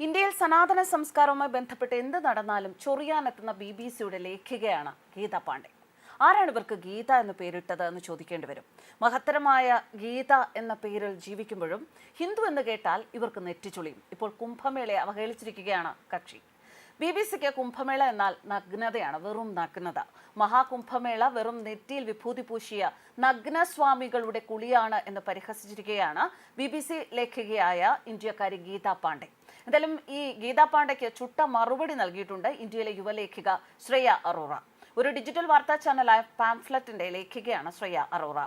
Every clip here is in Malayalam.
ഇന്ത്യയിൽ സനാതന സംസ്കാരവുമായി ബന്ധപ്പെട്ട് എന്ത് നടന്നാലും ചൊറിയാനെത്തുന്ന BBC-യുടെ ലേഖികയാണ് ഗീത പാണ്ഡെ. ആരാണ് ഇവർക്ക് ഗീത എന്ന് പേരിട്ടത് എന്ന് ചോദിക്കേണ്ടി വരും. മഹത്തരമായ ഗീത എന്ന പേരിൽ ജീവിക്കുമ്പോഴും ഹിന്ദു എന്ന് കേട്ടാൽ ഇവർക്ക് നെറ്റിച്ചുളിയും. ഇപ്പോൾ കുംഭമേളയെ അവഹേളിച്ചിരിക്കുകയാണ് കക്ഷി. BBC-ക്ക് കുംഭമേള എന്നാൽ നഗ്നതയാണ്, വെറും നഗ്നത. മഹാകുംഭമേള വെറും നെറ്റിയിൽ വിഭൂതി പൂശിയ നഗ്നസ്വാമികളുടെ കുളിയാണ് എന്ന് പരിഹസിച്ചിരിക്കുകയാണ് BBC ലേഖികയായ ഇന്ത്യക്കാരി ഗീത പാണ്ഡെ. എന്തായാലും ഈ ഗീത പാണ്ഡെക്ക് ചുട്ട മറുപടി നൽകിയിട്ടുണ്ട് ഇന്ത്യയിലെ യുവലേഖിക ശ്രേയ അറോറ. ഒരു ഡിജിറ്റൽ വാർത്താ ചാനലായ പാംഫ്ലെറ്റിന്റെ ലേഖികയാണ് ശ്രേയ അറോറ.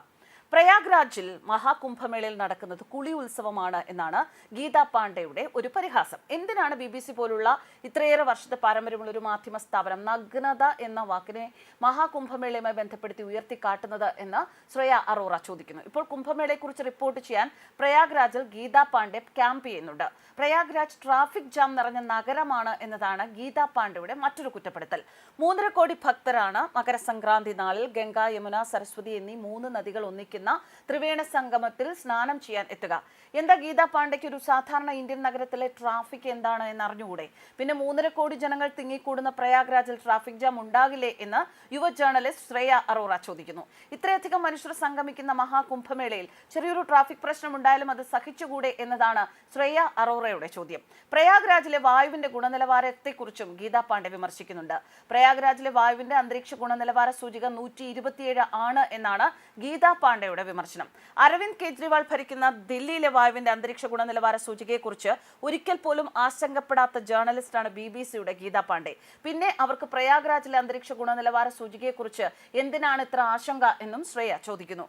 പ്രയാഗ്രാജിൽ മഹാകുംഭമേളയിൽ നടക്കുന്നത് കുളി ഉത്സവമാണ് എന്നാണ് ഗീത പാണ്ഡെയുടെ ഒരു പരിഹാസം. എന്തിനാണ് BBC പോലുള്ള ഇത്രയേറെ വർഷത്തെ പാരമ്പര്യമുള്ള ഒരു മാധ്യമ സ്ഥാപനം നഗ്നത എന്ന വാക്കിനെ മഹാകുംഭമേളയുമായി ബന്ധപ്പെടുത്തി ഉയർത്തിക്കാട്ടുന്നത് എന്ന് ശ്രേയ അറോറ ചോദിക്കുന്നു. ഇപ്പോൾ കുംഭമേളയെക്കുറിച്ച് റിപ്പോർട്ട് ചെയ്യാൻ പ്രയാഗ്രാജിൽ ഗീത പാണ്ഡെ ക്യാമ്പ് ചെയ്യുന്നുണ്ട്. പ്രയാഗ്രാജ് ട്രാഫിക് ജാം നിറഞ്ഞ നഗരമാണ് എന്നതാണ് ഗീത പാണ്ഡെയുടെ മറ്റൊരു കുറ്റപ്പെടുത്തൽ. 3.5 കോടി ഭക്തരാണ് മകരസംക്രാന്തി നാളിൽ ഗംഗ, യമുന, സരസ്വതി എന്നീ 3 നദികൾ ഒന്നിക്കുന്ന ത്രിവേണ സംഗമത്തിൽ സ്നാനം ചെയ്യാൻ എത്തുക. എന്താ ഗീത പാണ്ഡെക്ക് ഒരു സാധാരണ ഇന്ത്യൻ നഗരത്തിലെ ട്രാഫിക് എന്താണ് എന്ന് അറിഞ്ഞുകൂടെ? പിന്നെ 3.5 കോടി ജനങ്ങൾ തിങ്ങിക്കൂടുന്ന പ്രയാഗ്രാജിൽ ട്രാഫിക് ജാം ഉണ്ടാകില്ലേ എന്ന് യുവ ജേർണലിസ്റ്റ് ശ്രേയ അറോറ ചോദിക്കുന്നു. ഇത്രയധികം മനുഷ്യർ സംഗമിക്കുന്ന മഹാകുംഭമേളയിൽ ചെറിയൊരു ട്രാഫിക് പ്രശ്നം ഉണ്ടായാലും അത് സഹിച്ചുകൂടെ എന്നതാണ് ശ്രേയ അറോറയുടെ ചോദ്യം. പ്രയാഗ്രാജിലെ വായുവിന്റെ ഗുണനിലവാരത്തെക്കുറിച്ചും ഗീത പാണ്ഡെ വിമർശിക്കുന്നുണ്ട്. പ്രയാഗ്രാജിലെ വായുവിന്റെ അന്തരീക്ഷ ഗുണനിലവാര സൂചിക 127 ആണ് എന്നാണ് ഗീത പാണ്ഡെയുടെ വിമർശനം. അരവിന്ദ് കെജ്രിവാൾ ഭരിക്കുന്ന ദില്ലിയിലെ വായുവിന്റെ അന്തരീക്ഷ ഗുണനിലവാര സൂചികയെക്കുറിച്ച് ഒരിക്കൽ പോലും ആശങ്കപ്പെടാത്ത ജേർണലിസ്റ്റാണ് BBC-യുടെ ഗീത പാണ്ഡെ. പിന്നെ അവർക്ക് പ്രയാഗ്രാജിലെ അന്തരീക്ഷ ഗുണനിലവാര സൂചികയെക്കുറിച്ച് എന്തിനാണ് ഇത്ര ആശങ്ക എന്നും ശ്രേയ ചോദിക്കുന്നു.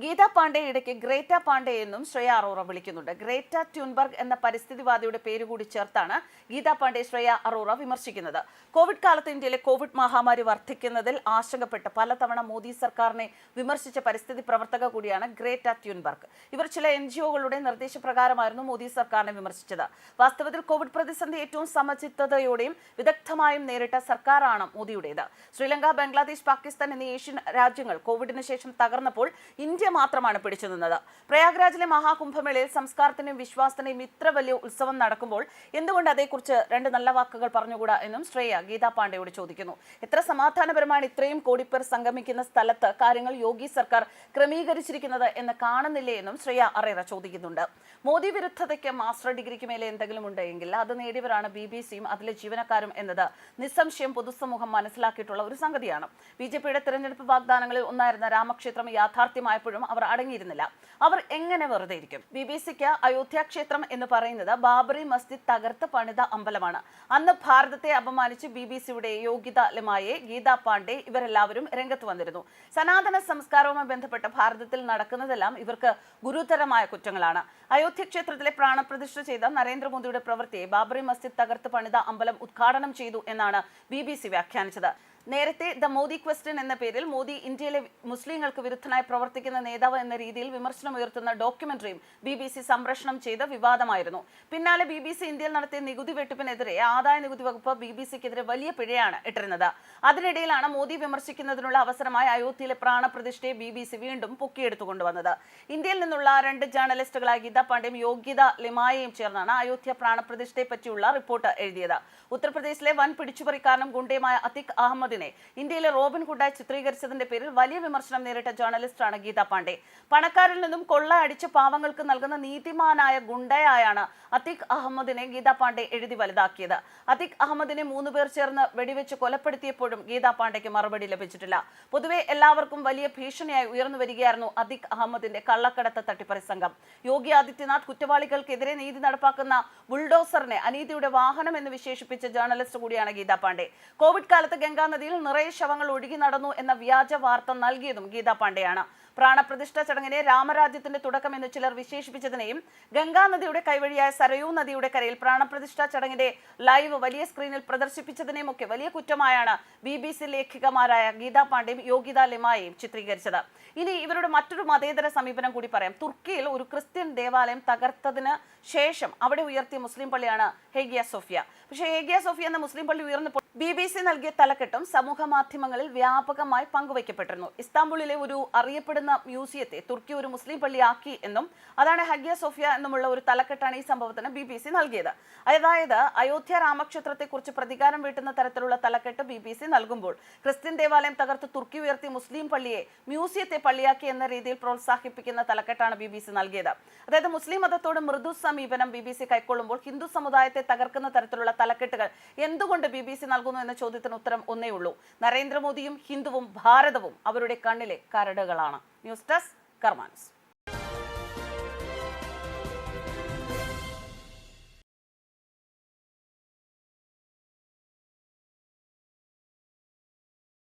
ഗീത പാണ്ഡെ ഇടയ്ക്ക് ഗ്രേറ്റ പാണ്ഡെ എന്നും ശ്രേയ അറോറ വിളിക്കുന്നുണ്ട്. ഗ്രേറ്റ ട്യൂൻബർഗ് എന്ന പരിസ്ഥിതിവാദിയുടെ പേരുകൂടി ചേർത്താണ് ഗീത പാണ്ഡെ ശ്രേയ അറോറ വിമർശിക്കുന്നത്. കോവിഡ് കാലത്ത് ഇന്ത്യയിലെ കോവിഡ് മഹാമാരി വർദ്ധിക്കുന്നതിൽ ആശങ്കപ്പെട്ട് പലതവണ മോദി സർക്കാരിനെ വിമർശിച്ച പരിസ്ഥിതി പ്രവർത്തക കൂടിയാണ് ഗ്രേറ്റ ട്യൂൻബർഗ്. ഇവർ ചില NGO-കളുടെ നിർദ്ദേശപ്രകാരമായിരുന്നു മോദി സർക്കാരിനെ വിമർശിച്ചത്. വാസ്തവത്തിൽ കോവിഡ് പ്രതിസന്ധി ഏറ്റവും സമചിത്തതയോടെയും വിദഗ്ധമായും നേരിട്ട സർക്കാരാണ് മോദിയുടേത്. ശ്രീലങ്ക, ബംഗ്ലാദേശ്, പാകിസ്ഥാൻ എന്നീ ഏഷ്യൻ രാജ്യങ്ങൾ കോവിഡിന് ശേഷം തകർന്നപ്പോൾ ഇന്ത്യ മാത്രമാണ് പിടിച്ചു നിന്നത്. പ്രയാഗ്രാജിലെ മഹാകുംഭമേളയിൽ സംസ്കാരത്തിന്റെയും വിശ്വാസത്തിന്റെയും ഇത്ര വലിയ ഉത്സവം നടക്കുമ്പോൾ എന്തുകൊണ്ട് അതേക്കുറിച്ച് 2 നല്ല വാക്കുകൾ പറഞ്ഞുകൂടാ എന്നും ശ്രേയ ഗീത പാണ്ഡെയോട് ചോദിക്കുന്നു. എത്ര സമാധാനപരമാണ് ഇത്രയും കോടി പേർ സംഗമിക്കുന്ന സ്ഥലത്ത് കാര്യങ്ങൾ യോഗി സർക്കാർ ക്രമീകരിച്ചിരിക്കുന്നത് എന്ന് കാണുന്നില്ലേ എന്നും ശ്രേയ അറോറ ചോദിക്കുന്നുണ്ട്. മോദി വിരുദ്ധതയ്ക്ക് മാസ്റ്റർ ഡിഗ്രിക്ക് മേലെ എന്തെങ്കിലും ഉണ്ടെങ്കിൽ അത് നേടിയവരാണ് BBC-യും അതിലെ ജീവനക്കാരും എന്നത് നിസ്സംശയം പൊതുസമൂഹം മനസ്സിലാക്കിയിട്ടുള്ള ഒരു സംഗതിയാണ്. BJP-യുടെ തെരഞ്ഞെടുപ്പ് വാഗ്ദാനങ്ങളിൽ ഒന്നായിരുന്ന രാമക്ഷേത്രം യാഥാർത്ഥ്യമായപ്പോഴും അവർ അടങ്ങിയിരുന്നില്ല. അവർ എങ്ങനെ വെറുതെ ഇരിക്കും? BBC-ക്ക് അയോധ്യ ക്ഷേത്രം എന്ന് പറയുന്നത് ബാബറി മസ്ജിദ് തകർത്ത് പണിത അമ്പലമാണ്. അന്ന് ഭാരതത്തെ അപമാനിച്ച് BBC-യുടെ യോഗ്യത ലെമായെ, ഗീത പാണ്ഡെ ഇവരെല്ലാവരും രംഗത്ത് വന്നിരുന്നു. സനാതന സംസ്കാരവുമായി ബന്ധപ്പെട്ട് ഭാരതത്തിൽ നടക്കുന്നതെല്ലാം ഇവർക്ക് ഗുരുതരമായ കുറ്റങ്ങളാണ്. അയോധ്യ ക്ഷേത്രത്തിലെ പ്രാണപ്രതിഷ്ഠ ചെയ്ത നരേന്ദ്രമോദിയുടെ പ്രവൃത്തിയെ ബാബറി മസ്ജിദ് തകർത്ത് പണിത അമ്പലം ഉദ്ഘാടനം ചെയ്തു എന്നാണ് BBC വ്യാഖ്യാനിച്ചത്. നേരത്തെ ദ മോദി ക്വസ്റ്റ്യൻ എന്ന പേരിൽ മോദി ഇന്ത്യയിലെ മുസ്ലിങ്ങൾക്ക് വിരുദ്ധനായി പ്രവർത്തിക്കുന്ന നേതാവ് എന്ന രീതിയിൽ വിമർശനം ഉയർത്തുന്ന ഡോക്യുമെന്ററിയും BBC സംപ്രേഷണം ചെയ്ത് വിവാദമായിരുന്നു. പിന്നാലെ BBC ഇന്ത്യയിൽ നടത്തിയ നികുതി വെട്ടിപ്പിനെതിരെ ആദായ നികുതി വകുപ്പ് BBC-ക്കെതിരെ വലിയ പിഴയാണ് ഇട്ടിരുന്നത്. അതിനിടയിലാണ് മോദി വിമർശിക്കുന്നതിനുള്ള അവസരമായി അയോധ്യയിലെ പ്രാണപ്രതിഷ്ഠയെ BBC വീണ്ടും പൊക്കിയെടുത്തുകൊണ്ടുവന്നത്. ഇന്ത്യയിൽ നിന്നുള്ള 2 ജേർണലിസ്റ്റുകളായ ഗീത പാണ്ഡെയും യോഗ്യത ലിമായയും ചേർന്നാണ് അയോധ്യ പ്രാണപ്രതിഷ്ഠയെ പറ്റിയുള്ള റിപ്പോർട്ട് എഴുതിയത്. ഉത്തർപ്രദേശിലെ വൻ പിടിച്ചുപറിക്കാരനും ഗുണ്ടയുമായ അത്തിഖ് അഹമ്മദിനെ ഇന്ത്യയിലെ റോബിൻ ഹുഡായി ചിത്രീകരിച്ചതിന്റെ പേരിൽ വലിയ വിമർശനം നേരിട്ട ജേർണലിസ്റ്റാണ് ഗീത പാണ്ഡെ. പണക്കാരിൽ നിന്നും കൊള്ള അടിച്ച് പാവങ്ങൾക്ക് നൽകുന്ന നീതിമാനായ ഗുണ്ടയായാണ് അത്തിഖ് അഹമ്മദിനെ ഗീത പാണ്ഡെ എഴുതി വലുതാക്കിയത്. അത്തിഖ് അഹമ്മദിനെ 3 പേർ ചേർന്ന് വെടിവെച്ച് കൊലപ്പെടുത്തിയപ്പോഴും ഗീത പാണ്ഡെക്ക് മറുപടി ലഭിച്ചിട്ടില്ല. പൊതുവെ എല്ലാവർക്കും വലിയ ഭീഷണിയായി ഉയർന്നു വരികയായിരുന്നു അത്തിഖ് അഹമ്മദിന്റെ കള്ളക്കടത്ത് തട്ടിപ്പറി സംഘം. യോഗി ആദിത്യനാഥ് കുറ്റവാളികൾക്കെതിരെ നീതി നടപ്പാക്കുന്ന ബുൾഡോസറിനെ അനീതിയുടെ വാഹനം എന്ന് വിശേഷിപ്പിച്ച ജേർണലിസ്റ്റ് കൂടിയാണ് ഗീത പാണ്ഡെ. കോവിഡ് കാലത്ത് ഗംഗാ നദിയിൽ നിറയെ ശവങ്ങൾ ഒഴുകി നടന്നു എന്ന വ്യാജ വാർത്ത നൽകിയതും ഗീത പാണ്ഡെയാണ്. പ്രാണപ്രതിഷ്ഠ ചടങ്ങിനെ രാമരാജ്യത്തിന്റെ തുടക്കം എന്ന് ചിലർ വിശേഷിപ്പിച്ചതിനെയും ഗംഗാ നദിയുടെ കൈവഴിയായ സരയൂ നദിയുടെ കരയിൽ പ്രാണപ്രതിഷ്ഠ ചടങ്ങിന്റെ ലൈവ് വലിയ സ്ക്രീനിൽ പ്രദർശിപ്പിച്ചതിനെയും ഒക്കെ വലിയ കുറ്റമായാണ് BBC ലേഖികമാരായ ഗീത പാണ്ഡെയും യോഗ്യത ലിമായയും ചിത്രീകരിച്ചത്. ഇനി ഇവരുടെ മറ്റൊരു മതേതര സമീപനം കൂടി പറയാം. തുർക്കിയിൽ ഒരു ക്രിസ്ത്യൻ ദേവാലയം തകർത്തതിന് ശേഷം അവിടെ ഉയർത്തിയ മുസ്ലിം പള്ളിയാണ് ഹേഗിയ സോഫിയ. പക്ഷേ ഹേഗിയ സോഫിയ എന്ന മുസ്ലിം പള്ളി ഉയർന്നപ്പോൾ BBC നൽകിയ തലക്കെട്ടും സമൂഹ മാധ്യമങ്ങളിൽ വ്യാപകമായി പങ്കുവയ്ക്കപ്പെട്ടിരുന്നു. ഇസ്താംബുളിലെ ഒരു അറിയപ്പെടുന്ന നിലനിന്ന മ്യൂസിയത്തെ തുർക്കി ഒരു മുസ്ലിം പള്ളിയാക്കി എന്നും അതാണ് ഹഗിയ സോഫിയ എന്നുമുള്ള ഒരു തലക്കെട്ടാണ് ഈ സംഭവത്തിന് BBC നൽകിയത്. അതായത് അയോധ്യ രാമക്ഷേത്രത്തെക്കുറിച്ച് പ്രതികാരം വീട്ടുന്ന തരത്തിലുള്ള തലക്കെട്ട് BBC നൽകുമ്പോൾ ക്രിസ്ത്യൻ ദേവാലയം തകർത്ത് തുർക്കി ഉയർത്തി മുസ്ലിം പള്ളിയെ മ്യൂസിയത്തെ പള്ളിയാക്കി എന്ന രീതിയിൽ പ്രോത്സാഹിപ്പിക്കുന്ന തലക്കെട്ടാണ് BBC നൽകിയത്. അതായത് മുസ്ലിം മതത്തോട് മൃദു സമീപനം BBC കൈക്കൊള്ളുമ്പോൾ ഹിന്ദു സമുദായത്തെ തകർക്കുന്ന തരത്തിലുള്ള തലക്കെട്ടുകൾ എന്തുകൊണ്ട് BBC നൽകുന്നു എന്ന ചോദ്യത്തിന് ഉത്തരം ഒന്നേ ഉള്ളൂ: നരേന്ദ്രമോദിയും ഹിന്ദുവും ഭാരതവും അവരുടെ കണ്ണിലെ കരടുകളാണ്. News desk കർമാനസ്.